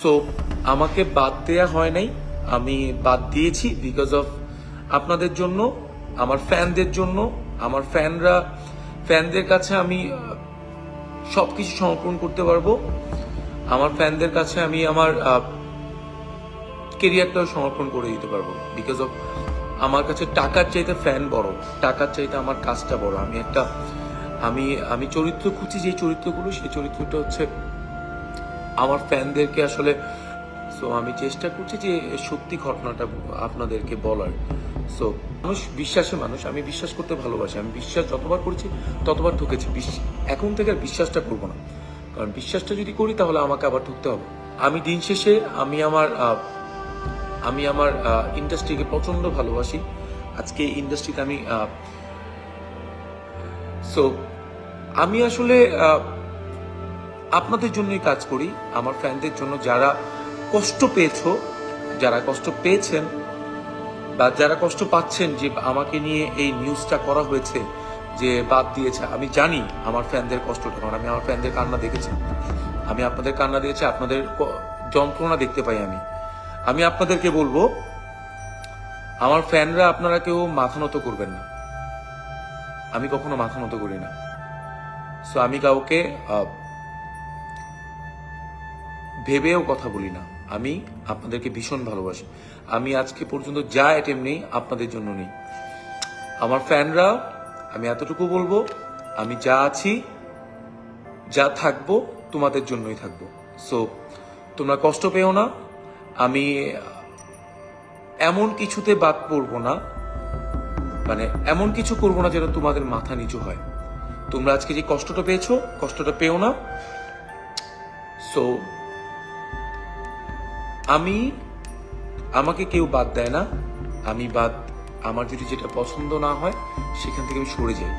So আমাকে বাদ দেয়া হয় নাই, আমি বাদ দিয়েছি বিকজ অফ আপনাদের জন্য, আমার ফ্যানদের জন্য। আমার ফ্যানদের কাছে আমি সবকিছু সমর্পণ করতে পারবো। আমার ফ্যানদের কাছে আমি আমার কেরিয়ারটাও সমর্পণ করে দিতে পারবো বিকজ অফ আমার কাছে টাকার চাইতে ফ্যান বড়, টাকার চাইতে আমার কাজটা বড়। আমি চরিত্র খুঁজছি, যে চরিত্রগুলো, সেই চরিত্রটা হচ্ছে আমার ফ্যানদেরকে আসলে। সো আমি চেষ্টা করছি যে সত্যি ঘটনাটা আপনাদেরকে বলার। সো মানুষ বিশ্বাসের মানুষ, আমি বিশ্বাস করতে ভালোবাসি। আমি বিশ্বাস যতবার করেছি ততবার ঠকেছি। এখন থেকে আর বিশ্বাসটা করবো না, কারণ বিশ্বাসটা যদি করি তাহলে আমাকে আবার ঠকতে হবে। আমি দিন শেষে আমি আমার ইন্ডাস্ট্রিকে প্রচন্ড ভালোবাসি। আজকে ইন্ডাস্ট্রিতে সো আমি আসলে আপনাদের জন্যই কাজ করি, আমার ফ্যানদের জন্য। যারা কষ্ট পেয়েছেন বা যারা কষ্ট পাচ্ছেন যে আমাকে নিয়ে এই নিউজটা করা হয়েছে, যে বাদ দিয়েছে, আমি জানি আমার ফ্যানদের কষ্টটা, কারণ আমি আমার ফ্যানদের কান্না দেখেছি, আমি আপনাদের কান্না দিয়েছি, আপনাদের যন্ত্রণা দেখতে পাই। আমি আপনাদেরকে বলবো, আমার ফ্যানরা আপনারা কেউ মাথা নত করবেন না। আমি কখনো মাথা নত করি না। সো আমি কাউকে ভেবেও কথা বলি না। আমি আপনাদেরকে ভীষণ ভালোবাসি। আমি আজকে পর্যন্ত যা অ্যাটেম্প নেই আপনাদের জন্য নেই। আমার ফ্যানরা, আমি এতটুকু বলবো, আমি যা আছি, যা থাকবো, তোমাদের জন্যই থাকবো। সো তোমরা কষ্ট পেও না। আমি এমন কিছুতে বাদ পড়বো না, মানে এমন কিছু করবো না যেন তোমাদের মাথা নিচু হয়। তোমরা আজকে যে কষ্টটা পেয়েছো, কষ্টটা পেও না। সো আমাকে কেউ বাদ দেয় না। আমার যদি যেটা পছন্দ না হয় সেখান থেকে আমি সরে যাই।